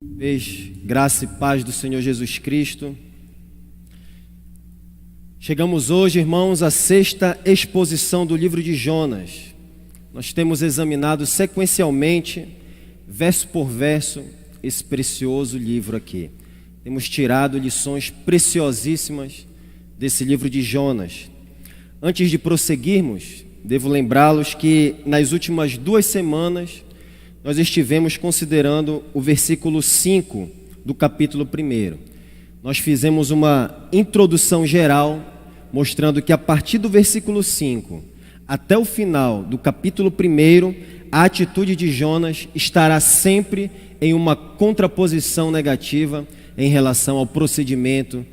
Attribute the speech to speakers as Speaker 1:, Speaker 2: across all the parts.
Speaker 1: Graça e paz do Senhor Jesus Cristo. Chegamos hoje, irmãos, à sexta exposição do livro de Jonas. Nós temos examinado sequencialmente, verso por verso, esse precioso livro aqui. Temos tirado lições preciosíssimas desse livro de Jonas. Antes de prosseguirmos, devo lembrá-los que nas últimas 2 semanas nós estivemos considerando o versículo 5 do capítulo 1. Nós fizemos uma introdução geral, mostrando que a partir do versículo 5 até o final do capítulo 1, a atitude de Jonas estará sempre em uma contraposição negativa em relação ao procedimento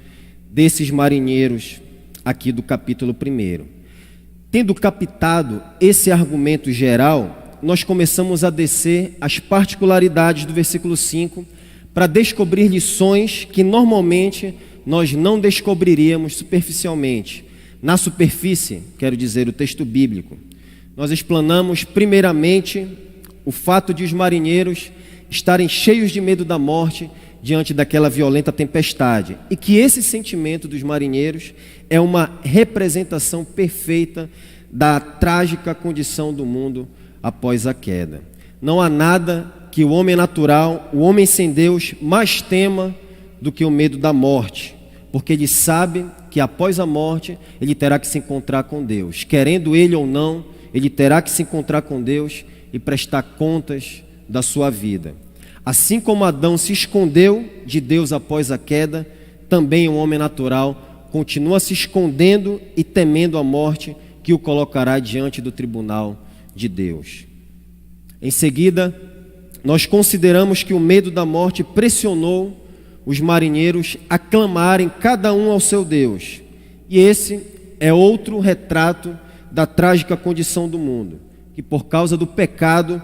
Speaker 1: desses marinheiros aqui do capítulo 1. Tendo captado esse argumento geral, nós começamos a descer as particularidades do versículo 5 para descobrir lições que normalmente nós não descobriríamos superficialmente. Na superfície, quero dizer, o texto bíblico. Nós explanamos primeiramente o fato de os marinheiros estarem cheios de medo da morte diante daquela violenta tempestade, e que esse sentimento dos marinheiros é uma representação perfeita da trágica condição do mundo após a queda. Não há nada que o homem natural, o homem sem Deus, mais tema do que o medo da morte, porque ele sabe que após a morte ele terá que se encontrar com Deus. Querendo ele ou não, ele terá que se encontrar com Deus e prestar contas da sua vida. Assim como Adão se escondeu de Deus após a queda, também o homem natural continua se escondendo e temendo a morte que o colocará diante do tribunal de Deus. Em seguida, nós consideramos que o medo da morte pressionou os marinheiros a clamarem cada um ao seu Deus. E esse é outro retrato da trágica condição do mundo, que por causa do pecado,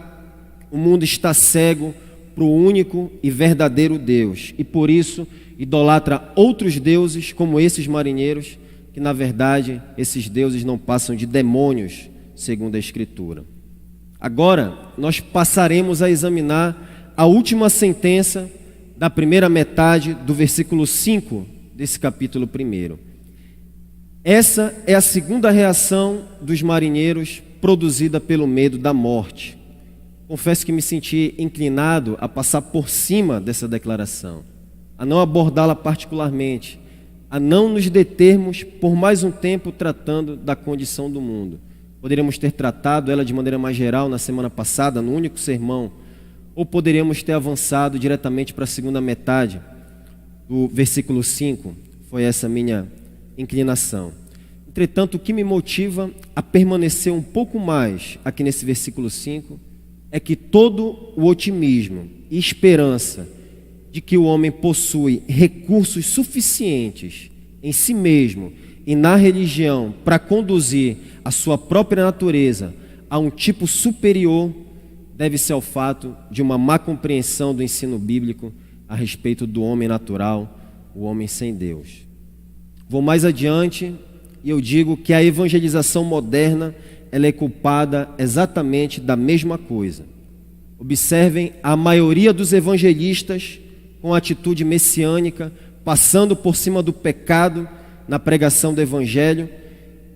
Speaker 1: o mundo está cego para o único e verdadeiro Deus, e por isso idolatra outros deuses como esses marinheiros, que na verdade esses deuses não passam de demônios, segundo a Escritura. Agora, nós passaremos a examinar a última sentença da primeira metade do versículo 5 desse capítulo 1. Essa é a segunda reação dos marinheiros produzida pelo medo da morte. Confesso que me senti inclinado a passar por cima dessa declaração, a não abordá-la particularmente, a não nos determos por mais um tempo tratando da condição do mundo. Poderíamos ter tratado ela de maneira mais geral na semana passada, no único sermão, ou poderíamos ter avançado diretamente para a segunda metade do versículo 5. Foi essa minha inclinação. Entretanto, o que me motiva a permanecer um pouco mais aqui nesse versículo 5 é que todo o otimismo e esperança de que o homem possui recursos suficientes em si mesmo e na religião para conduzir a sua própria natureza a um tipo superior, deve-se ao fato de uma má compreensão do ensino bíblico a respeito do homem natural, o homem sem Deus. Vou mais adiante e eu digo que a evangelização moderna ela é culpada exatamente da mesma coisa. Observem a maioria dos evangelistas com atitude messiânica, passando por cima do pecado na pregação do evangelho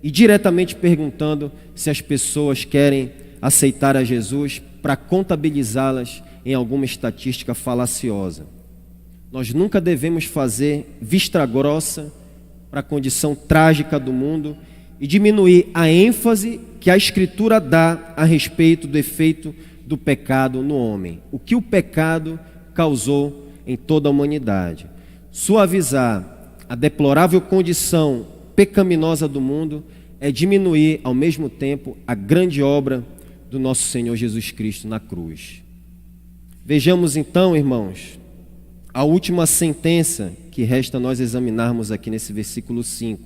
Speaker 1: e diretamente perguntando se as pessoas querem aceitar a Jesus para contabilizá-las em alguma estatística falaciosa. Nós nunca devemos fazer vista grossa para a condição trágica do mundo e diminuir a ênfase que a Escritura dá a respeito do efeito do pecado no homem, o que o pecado causou em toda a humanidade. Suavizar a deplorável condição pecaminosa do mundo é diminuir ao mesmo tempo a grande obra do nosso Senhor Jesus Cristo na cruz. Vejamos então, irmãos, a última sentença que resta nós examinarmos aqui nesse versículo 5.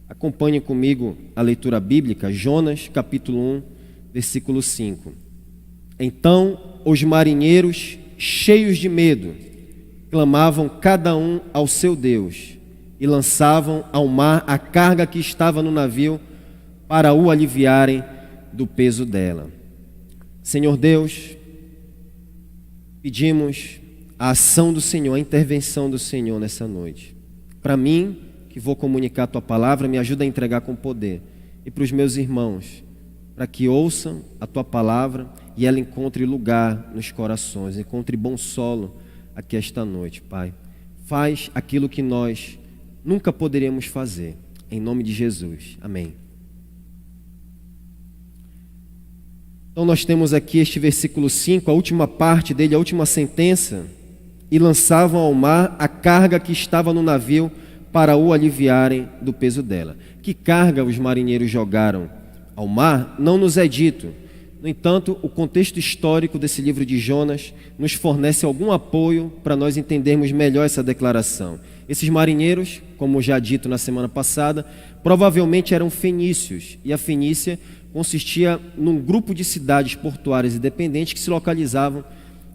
Speaker 1: Acompanhe comigo a leitura bíblica, Jonas capítulo 1, versículo 5. Então os marinheiros, cheios de medo, clamavam cada um ao seu Deus e lançavam ao mar a carga que estava no navio para o aliviarem do peso dela. Senhor Deus, pedimos a ação do Senhor, a intervenção do Senhor nessa noite. Para mim, que vou comunicar a Tua palavra, me ajuda a entregar com poder. E para os meus irmãos, para que ouçam a Tua palavra e ela encontre lugar nos corações, encontre bom solo aqui esta noite, Pai. Faz aquilo que nós nunca poderíamos fazer. Em nome de Jesus. Amém. Então nós temos aqui este versículo 5, a última parte dele, a última sentença. E lançavam ao mar a carga que estava no navio para o aliviarem do peso dela. Que carga os marinheiros jogaram ao mar não nos é dito. No entanto, o contexto histórico desse livro de Jonas nos fornece algum apoio para nós entendermos melhor essa declaração. Esses marinheiros, como já dito na semana passada, provavelmente eram fenícios, e a Fenícia consistia num grupo de cidades portuárias independentes que se localizavam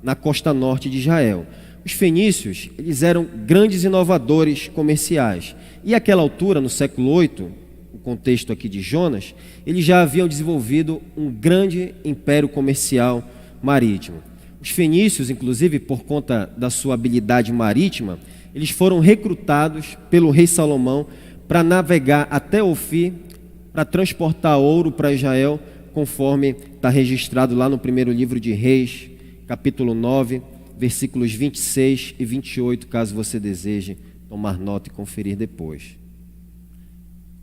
Speaker 1: na costa norte de Israel. Os fenícios, eles eram grandes inovadores comerciais, e àquela altura, no século VIII, o contexto aqui de Jonas, eles já haviam desenvolvido um grande império comercial marítimo. Os fenícios, inclusive, por conta da sua habilidade marítima, eles foram recrutados pelo rei Salomão para navegar até Ofir, para transportar ouro para Israel, conforme está registrado lá no primeiro livro de Reis, capítulo 9, versículos 26 e 28, caso você deseje tomar nota e conferir depois.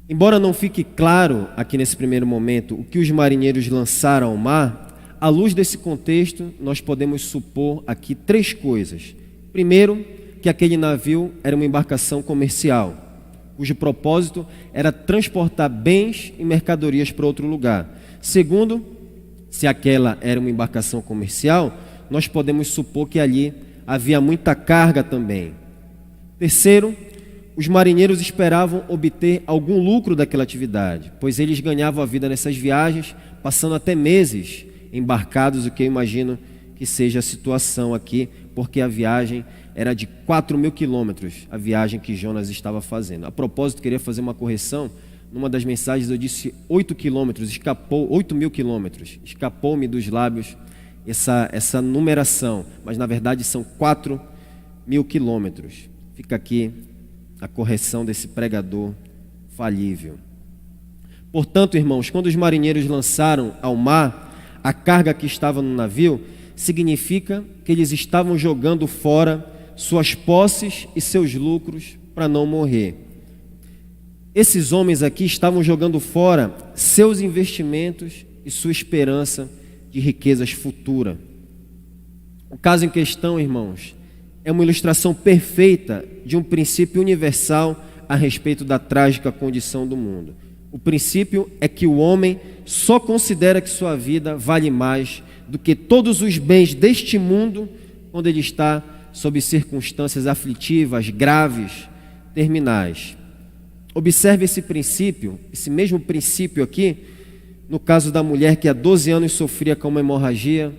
Speaker 1: Embora não fique claro aqui nesse primeiro momento o que os marinheiros lançaram ao mar, à luz desse contexto, nós podemos supor aqui três coisas. Primeiro, que aquele navio era uma embarcação comercial, cujo propósito era transportar bens e mercadorias para outro lugar. Segundo, se aquela era uma embarcação comercial, nós podemos supor que ali havia muita carga também. Terceiro, os marinheiros esperavam obter algum lucro daquela atividade, pois eles ganhavam a vida nessas viagens, passando até meses embarcados, o que eu imagino que seja a situação aqui, porque a viagem era de 4.000 quilômetros, a viagem que Jonas estava fazendo. A propósito, queria fazer uma correção. Numa das mensagens eu disse 8.000 quilômetros, escapou-me dos lábios essa numeração, mas na verdade são 4.000 quilômetros. Fica aqui a correção desse pregador falível. Portanto, irmãos, quando os marinheiros lançaram ao mar a carga que estava no navio, significa que eles estavam jogando fora suas posses e seus lucros para não morrer. Esses homens aqui estavam jogando fora seus investimentos e sua esperança de riquezas futuras. O caso em questão, irmãos, é uma ilustração perfeita de um princípio universal a respeito da trágica condição do mundo. O princípio é que o homem só considera que sua vida vale mais do que todos os bens deste mundo quando ele está sob circunstâncias aflitivas, graves, terminais. Observe esse princípio, esse mesmo princípio aqui, no caso da mulher que há 12 anos sofria com uma hemorragia,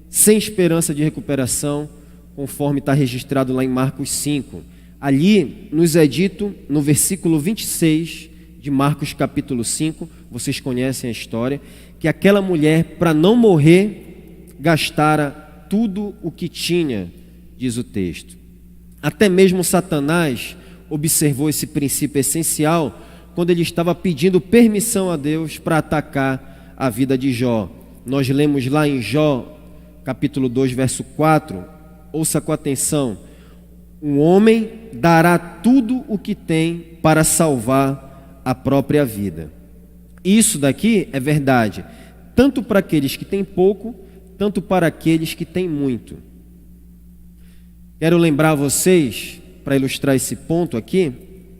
Speaker 1: sem esperança de recuperação, conforme está registrado lá em Marcos 5. Ali nos é dito, no versículo 26 de Marcos capítulo 5, vocês conhecem a história, que aquela mulher, para não morrer, gastara tudo o que tinha, diz o texto. Até mesmo Satanás observou esse princípio essencial quando ele estava pedindo permissão a Deus para atacar a vida de Jó. Nós lemos lá em Jó, capítulo 2, verso 4, ouça com atenção: um homem dará tudo o que tem para salvar a própria vida. Isso daqui é verdade, tanto para aqueles que têm pouco, tanto para aqueles que têm muito. Quero lembrar vocês, para ilustrar esse ponto aqui,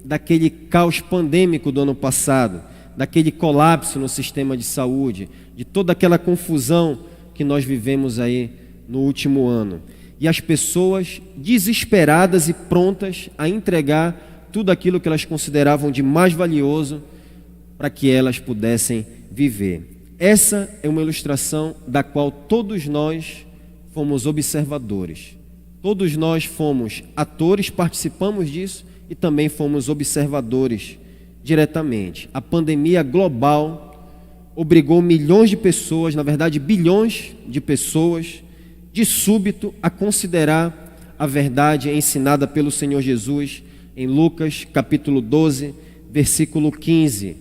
Speaker 1: daquele caos pandêmico do ano passado, daquele colapso no sistema de saúde, de toda aquela confusão que nós vivemos aí no último ano. E as pessoas desesperadas e prontas a entregar tudo aquilo que elas consideravam de mais valioso para que elas pudessem viver. Essa é uma ilustração da qual todos nós fomos observadores. Todos nós fomos atores, participamos disso e também fomos observadores diretamente. A pandemia global obrigou milhões de pessoas, na verdade bilhões de pessoas, de súbito a considerar a verdade ensinada pelo Senhor Jesus em Lucas capítulo 12, versículo 15.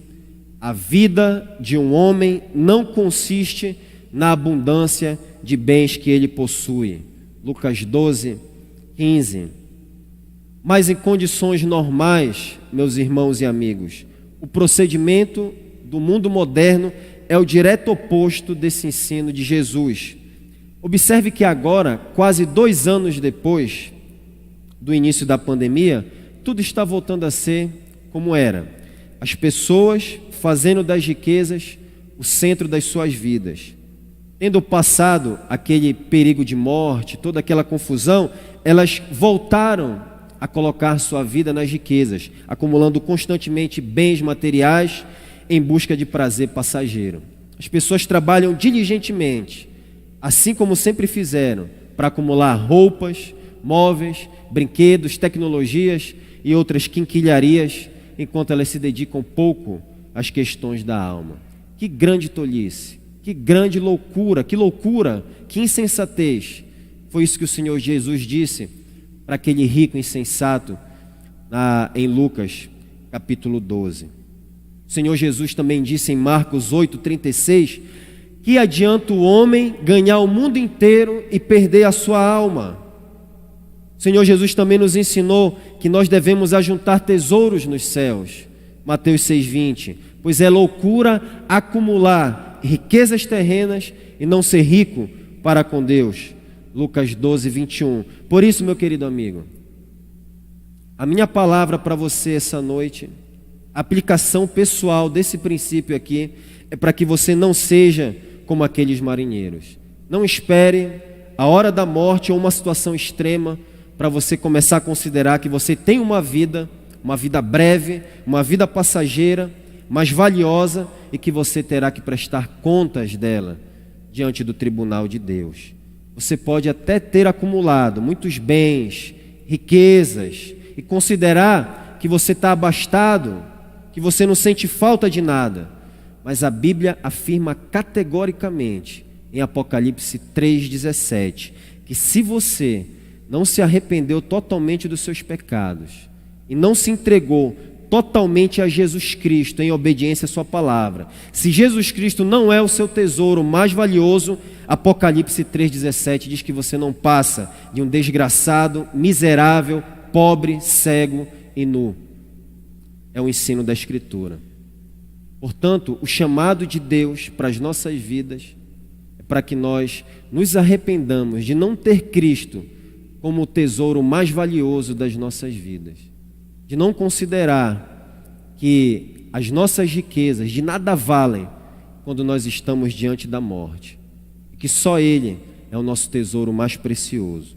Speaker 1: A vida de um homem não consiste na abundância de bens que ele possui. Lucas 12, 15. Mas em condições normais, meus irmãos e amigos, o procedimento do mundo moderno é o direto oposto desse ensino de Jesus. Observe que agora, quase 2 anos depois do início da pandemia, tudo está voltando a ser como era. As pessoas fazendo das riquezas o centro das suas vidas. Tendo passado aquele perigo de morte, toda aquela confusão, elas voltaram a colocar sua vida nas riquezas, acumulando constantemente bens materiais em busca de prazer passageiro. As pessoas trabalham diligentemente, assim como sempre fizeram, para acumular roupas, móveis, brinquedos, tecnologias e outras quinquilharias, enquanto elas se dedicam pouco às questões da alma. Que grande tolice, que grande loucura, que insensatez. Foi isso que o Senhor Jesus disse para aquele rico insensato em Lucas capítulo 12. O Senhor Jesus também disse em Marcos 8:36, que adianta o homem ganhar o mundo inteiro e perder a sua alma? O Senhor Jesus também nos ensinou que nós devemos ajuntar tesouros nos céus. Mateus 6:20, pois é loucura acumular riquezas terrenas e não ser rico para com Deus. Lucas 12:21. Por isso, meu querido amigo, a minha palavra para você essa noite, a aplicação pessoal desse princípio aqui, é para que você não seja como aqueles marinheiros. Não espere a hora da morte ou uma situação extrema para você começar a considerar que você tem uma vida breve, uma vida passageira, mas valiosa, e que você terá que prestar contas dela diante do tribunal de Deus. Você pode até ter acumulado muitos bens, riquezas, e considerar que você está abastado, que você não sente falta de nada. Mas a Bíblia afirma categoricamente, em Apocalipse 3:17, que se você não se arrependeu totalmente dos seus pecados e não se entregou totalmente a Jesus Cristo em obediência à sua palavra, se Jesus Cristo não é o seu tesouro mais valioso, Apocalipse 3:17 diz que você não passa de um desgraçado, miserável, pobre, cego e nu. É o ensino da Escritura. Portanto, o chamado de Deus para as nossas vidas é para que nós nos arrependamos de não ter Cristo como o tesouro mais valioso das nossas vidas, de não considerar que as nossas riquezas de nada valem quando nós estamos diante da morte, e que só Ele é o nosso tesouro mais precioso.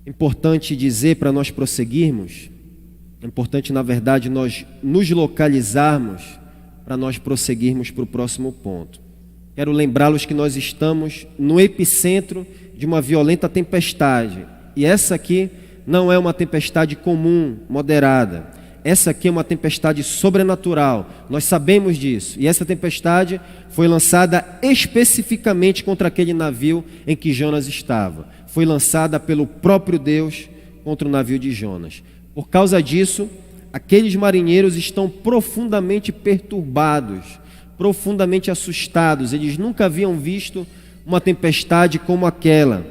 Speaker 1: É importante dizer, para nós prosseguirmos, é importante, na verdade, nós nos localizarmos para nós prosseguirmos para o próximo ponto. Quero lembrá-los que nós estamos no epicentro de uma violenta tempestade. E essa aqui não é uma tempestade comum, moderada. Essa aqui é uma tempestade sobrenatural. Nós sabemos disso. E essa tempestade foi lançada especificamente contra aquele navio em que Jonas estava. Foi lançada pelo próprio Deus contra o navio de Jonas. Por causa disso, aqueles marinheiros estão profundamente perturbados, profundamente assustados. Eles nunca haviam visto uma tempestade como aquela.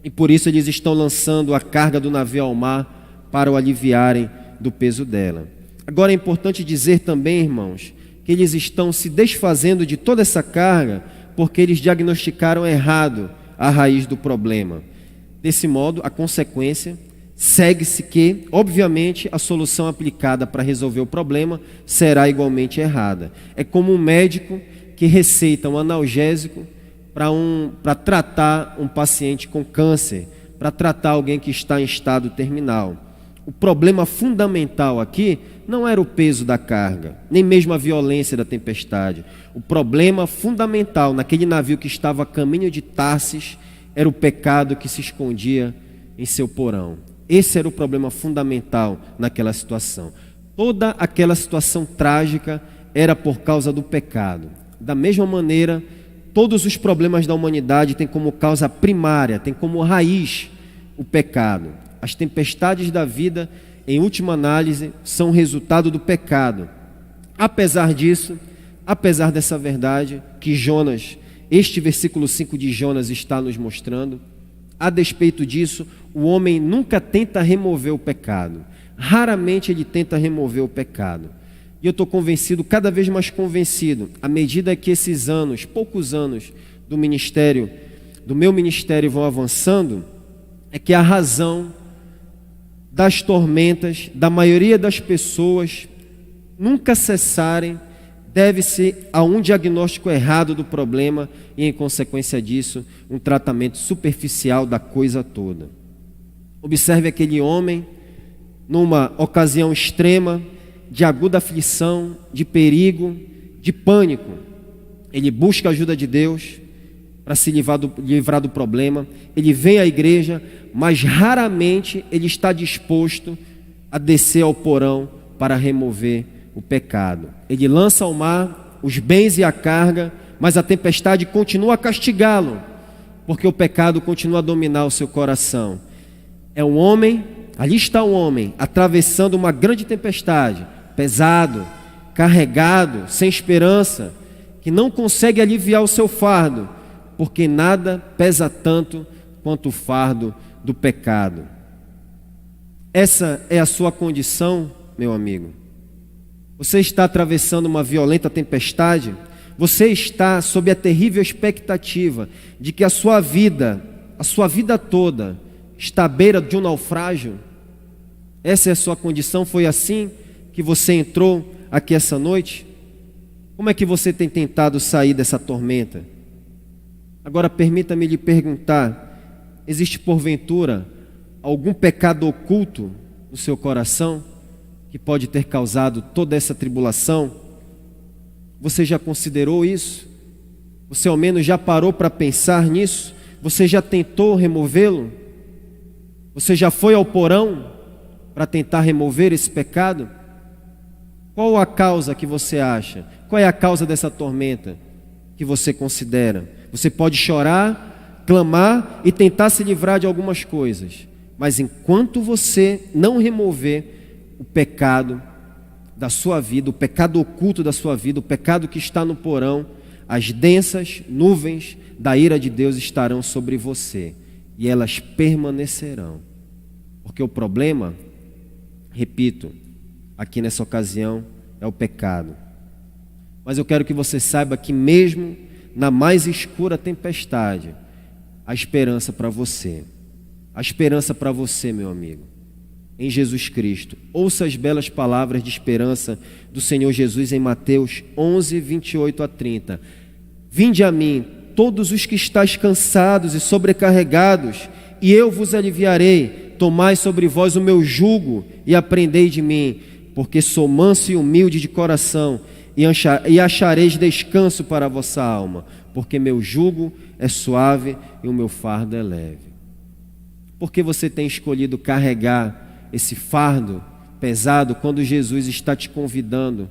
Speaker 1: E por isso eles estão lançando a carga do navio ao mar para o aliviarem do peso dela. Agora é importante dizer também, irmãos, que eles estão se desfazendo de toda essa carga porque eles diagnosticaram errado a raiz do problema. Desse modo, a consequência segue-se que, obviamente, a solução aplicada para resolver o problema será igualmente errada. É como um médico que receita um analgésico para tratar um paciente com câncer, para tratar alguém que está em estado terminal. O problema fundamental aqui não era o peso da carga, nem mesmo a violência da tempestade. O problema fundamental naquele navio que estava a caminho de Tarsis era o pecado que se escondia em seu porão. Esse era o problema fundamental naquela situação. Toda aquela situação trágica era por causa do pecado. Da mesma maneira, todos os problemas da humanidade têm como causa primária, têm como raiz o pecado. As tempestades da vida, em última análise, são resultado do pecado. Apesar disso, apesar dessa verdade que Jonas, este versículo 5 de Jonas está nos mostrando, a despeito disso, o homem nunca tenta remover o pecado. Raramente ele tenta remover o pecado. E eu estou convencido, cada vez mais convencido, à medida que esses anos, poucos anos do ministério, do meu ministério vão avançando, é que a razão das tormentas da maioria das pessoas nunca cessarem deve-se a um diagnóstico errado do problema e, em consequência disso, um tratamento superficial da coisa toda. Observe aquele homem numa ocasião extrema de aguda aflição, de perigo, de pânico. Ele busca a ajuda de Deus para se livrar do problema. Ele vem à igreja, mas raramente ele está disposto a descer ao porão para remover o pecado. Ele lança ao mar os bens e a carga, mas a tempestade continua a castigá-lo, porque o pecado continua a dominar o seu coração. É um homem, ali está um homem, atravessando uma grande tempestade, pesado, carregado, sem esperança, que não consegue aliviar o seu fardo, porque nada pesa tanto quanto o fardo do pecado. Essa é a sua condição, meu amigo. Você está atravessando uma violenta tempestade, você está sob a terrível expectativa de que a sua vida toda, está à beira de um naufrágio. Essa é a sua condição, foi assim que você entrou aqui essa noite? Como é que você tem tentado sair dessa tormenta? Agora permita-me lhe perguntar, existe porventura algum pecado oculto no seu coração que pode ter causado toda essa tribulação? Você já considerou isso? Você ao menos já parou para pensar nisso? Você já tentou removê-lo? Você já foi ao porão para tentar remover esse pecado? Qual a causa que você acha? Qual é a causa dessa tormenta que você considera? Você pode chorar, clamar e tentar se livrar de algumas coisas, mas enquanto você não remover o pecado da sua vida, o pecado oculto da sua vida, o pecado que está no porão, as densas nuvens da ira de Deus estarão sobre você e elas permanecerão. Porque o problema, repito, aqui nessa ocasião é o pecado. Mas eu quero que você saiba que mesmo na mais escura tempestade, há esperança para você. Há esperança para você, meu amigo, em Jesus Cristo. Ouça as belas palavras de esperança do Senhor Jesus em Mateus 11, 28 a 30. Vinde a mim, todos os que estáis cansados e sobrecarregados, e eu vos aliviarei. Tomai sobre vós o meu jugo e aprendei de mim, porque sou manso e humilde de coração, e achareis descanso para a vossa alma, porque meu jugo é suave e o meu fardo é leve. Por que você tem escolhido carregar esse fardo pesado quando Jesus está te convidando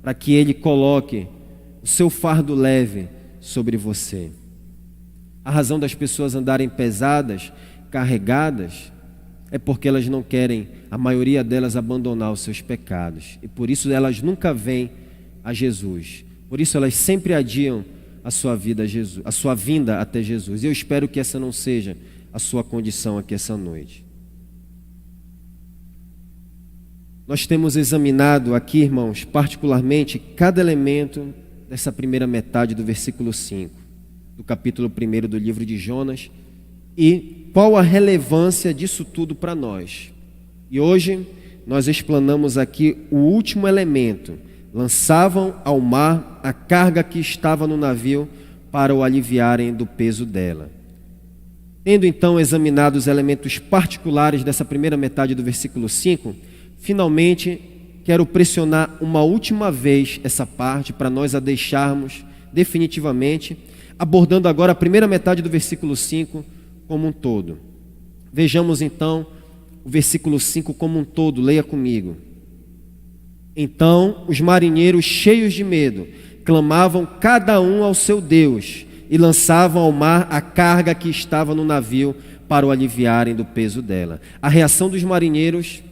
Speaker 1: para que Ele coloque o seu fardo leve sobre você? A razão das pessoas andarem pesadas, carregadas, é porque elas não querem, a maioria delas, abandonar os seus pecados. E por isso elas nunca vêm a Jesus. Por isso elas sempre adiam a sua vida a Jesus, a sua vinda até Jesus. E eu espero que essa não seja a sua condição aqui essa noite. Nós temos examinado aqui, irmãos, particularmente, cada elemento dessa primeira metade do versículo 5, do capítulo 1 do livro de Jonas, e qual a relevância disso tudo para nós. E hoje nós explanamos aqui o último elemento. Lançavam ao mar a carga que estava no navio para o aliviarem do peso dela. Tendo então examinado os elementos particulares dessa primeira metade do versículo 5, finalmente quero pressionar uma última vez essa parte para nós a deixarmos definitivamente, abordando agora a primeira metade do versículo 5 como um todo. Vejamos então o versículo 5 como um todo, leia comigo. Então os marinheiros, cheios de medo, clamavam cada um ao seu Deus e lançavam ao mar a carga que estava no navio para o aliviarem do peso dela. A reação dos marinheiros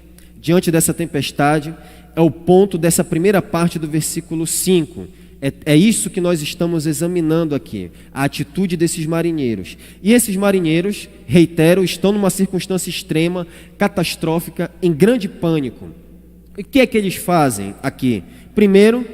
Speaker 1: diante dessa tempestade é o ponto dessa primeira parte do versículo 5. É isso que nós estamos examinando aqui, a atitude desses marinheiros. E esses marinheiros, reitero, estão numa circunstância extrema, catastrófica, em grande pânico. E o que é que eles fazem aqui? Primeiro,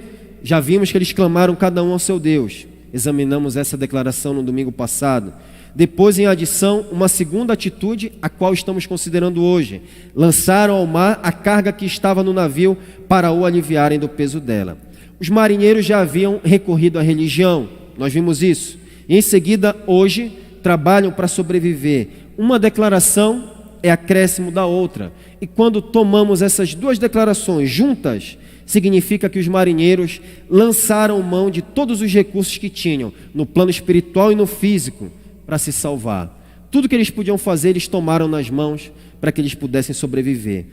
Speaker 1: já vimos que eles clamaram cada um ao seu Deus. Examinamos essa declaração no domingo passado. Depois, em adição, uma segunda atitude, a qual estamos considerando hoje. Lançaram ao mar a carga que estava no navio para o aliviarem do peso dela. Os marinheiros já haviam recorrido à religião, nós vimos isso. E em seguida, hoje, trabalham para sobreviver. Uma declaração é acréscimo da outra. E quando tomamos essas duas declarações juntas, significa que os marinheiros lançaram mão de todos os recursos que tinham, no plano espiritual e no físico, para se salvar. Tudo que eles podiam fazer, eles tomaram nas mãos para que eles pudessem sobreviver.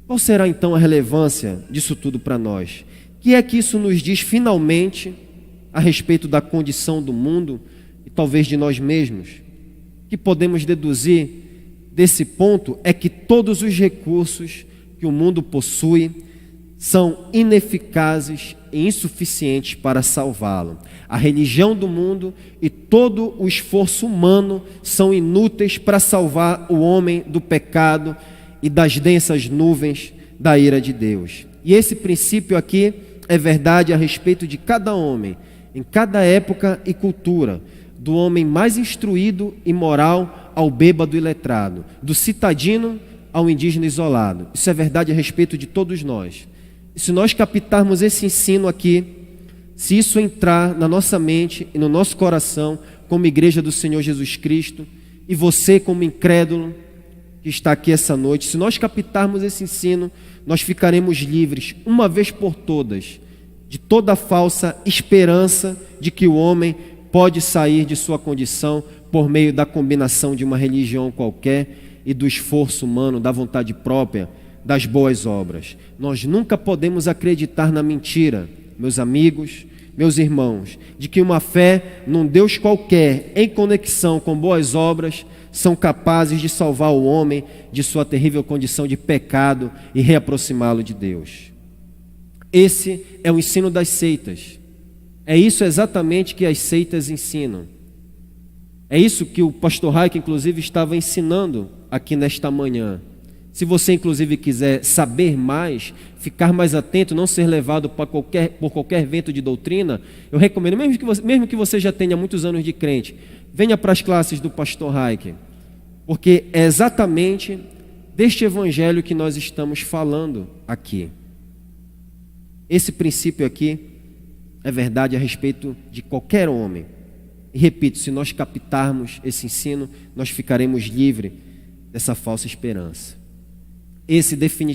Speaker 1: Qual será então a relevância disso tudo para nós? O que é que isso nos diz finalmente a respeito da condição do mundo e talvez de nós mesmos? O que podemos deduzir desse ponto é que todos os recursos que o mundo possui são ineficazes e insuficientes para salvá-lo. A religião do mundo e todo o esforço humano são inúteis para salvar o homem do pecado e das densas nuvens da ira de Deus. E esse princípio aqui é verdade a respeito de cada homem, em cada época e cultura, do homem mais instruído e moral ao bêbado e letrado, do citadino ao indígena isolado. Isso é verdade a respeito de todos nós. E se nós captarmos esse ensino aqui, se isso entrar na nossa mente e no nosso coração, como igreja do Senhor Jesus Cristo, e você como incrédulo que está aqui essa noite, se nós captarmos esse ensino, nós ficaremos livres, uma vez por todas, de toda a falsa esperança de que o homem pode sair de sua condição por meio da combinação de uma religião qualquer e do esforço humano, da vontade própria, das boas obras. Nós nunca podemos acreditar na mentira, meus amigos, meus irmãos, de que uma fé num Deus qualquer, em conexão com boas obras, são capazes de salvar o homem de sua terrível condição de pecado e reaproximá-lo de Deus. Esse é o ensino das seitas. É isso exatamente que as seitas ensinam. É isso que o pastor Hayek, inclusive, estava ensinando aqui nesta manhã. Se você, inclusive, quiser saber mais, ficar mais atento, não ser levado por qualquer vento de doutrina, eu recomendo, mesmo que você já tenha muitos anos de crente, venha para as classes do pastor Hayek, porque é exatamente deste evangelho que nós estamos falando aqui. Esse princípio aqui é verdade a respeito de qualquer homem. E repito, se nós captarmos esse ensino, nós ficaremos livres dessa falsa esperança.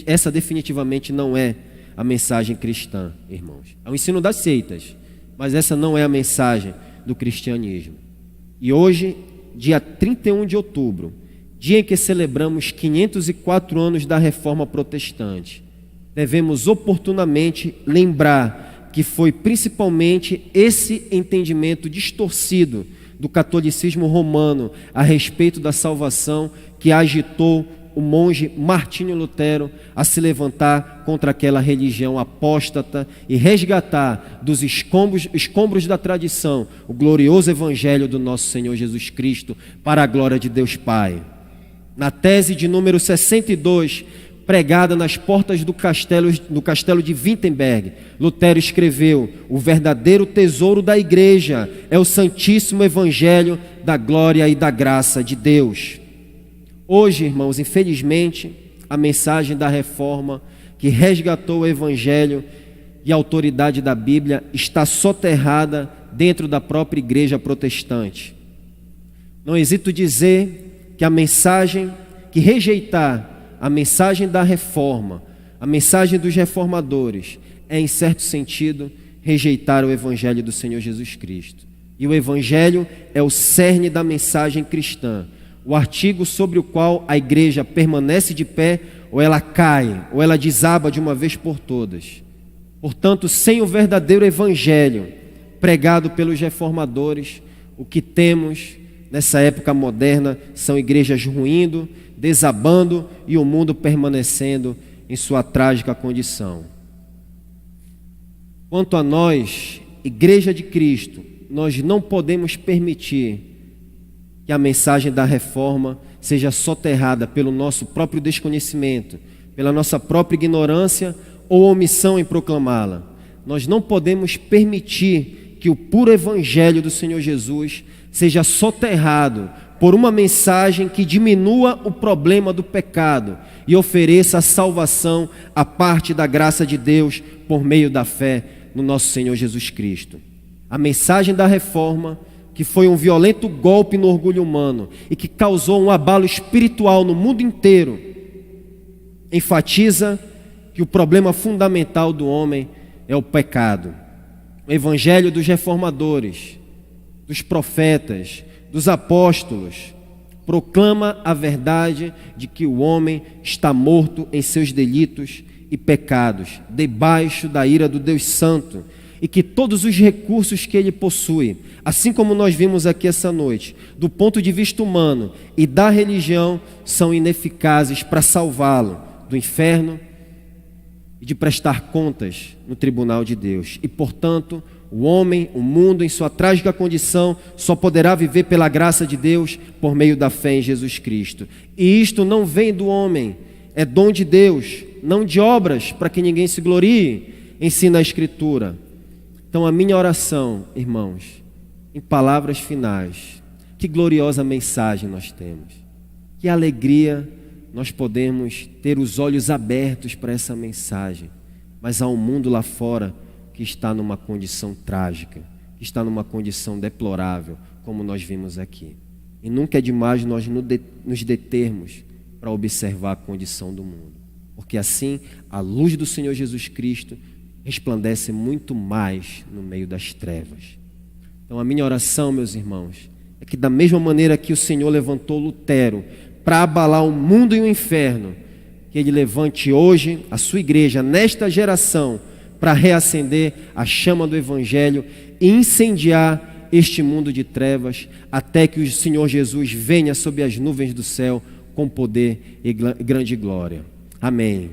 Speaker 1: Essa definitivamente não é a mensagem cristã, irmãos. É o ensino das seitas, mas essa não é a mensagem do cristianismo. E hoje, dia 31 de outubro, dia em que celebramos 504 anos da Reforma Protestante, devemos oportunamente lembrar que foi principalmente esse entendimento distorcido do catolicismo romano a respeito da salvação que agitou o monge Martinho Lutero a se levantar contra aquela religião apóstata e resgatar dos escombros da tradição o glorioso evangelho do nosso Senhor Jesus Cristo para a glória de Deus Pai. Na tese de número 62, pregada nas portas do castelo de Wittenberg, Lutero escreveu: o verdadeiro tesouro da igreja é o santíssimo evangelho da glória e da graça de Deus. Hoje, irmãos, infelizmente, a mensagem da reforma que resgatou o evangelho e a autoridade da Bíblia está soterrada dentro da própria igreja protestante. Não hesito dizer que a mensagem que rejeitar a mensagem da reforma, a mensagem dos reformadores, é, em certo sentido, rejeitar o evangelho do Senhor Jesus Cristo. E o evangelho é o cerne da mensagem cristã, o artigo sobre o qual a igreja permanece de pé, ou ela cai, ou ela desaba de uma vez por todas. Portanto, sem o verdadeiro evangelho, pregado pelos reformadores. O que temos nessa época moderna são igrejas ruindo, desabando e o mundo permanecendo em sua trágica condição. Quanto a nós, Igreja de Cristo, nós não podemos permitir que a mensagem da reforma seja soterrada pelo nosso próprio desconhecimento, pela nossa própria ignorância ou omissão em proclamá-la. Nós não podemos permitir que o puro evangelho do Senhor Jesus seja soterrado por uma mensagem que diminua o problema do pecado e ofereça a salvação a parte da graça de Deus por meio da fé no nosso Senhor Jesus Cristo. A mensagem da reforma, que foi um violento golpe no orgulho humano e que causou um abalo espiritual no mundo inteiro, enfatiza que o problema fundamental do homem é o pecado. O evangelho dos reformadores, dos profetas, dos apóstolos, proclama a verdade de que o homem está morto em seus delitos e pecados, debaixo da ira do Deus Santo, e que todos os recursos que ele possui, assim como nós vimos aqui essa noite, do ponto de vista humano e da religião, são ineficazes para salvá-lo do inferno e de prestar contas no tribunal de Deus. E, portanto, o homem, o mundo, em sua trágica condição, só poderá viver pela graça de Deus por meio da fé em Jesus Cristo. E isto não vem do homem, é dom de Deus, não de obras, para que ninguém se glorie, ensina a Escritura. Então, a minha oração, irmãos, em palavras finais, que gloriosa mensagem nós temos, que alegria nós podemos ter os olhos abertos para essa mensagem, mas há um mundo lá fora que está numa condição trágica, que está numa condição deplorável, como nós vimos aqui. E nunca é demais nós nos determos para observar a condição do mundo, porque assim a luz do Senhor Jesus Cristo resplandece muito mais no meio das trevas. Então a minha oração, meus irmãos, é que da mesma maneira que o Senhor levantou Lutero para abalar o mundo e o inferno, que Ele levante hoje a sua igreja, nesta geração, para reacender a chama do Evangelho e incendiar este mundo de trevas, até que o Senhor Jesus venha sob as nuvens do céu com poder e grande glória. Amém.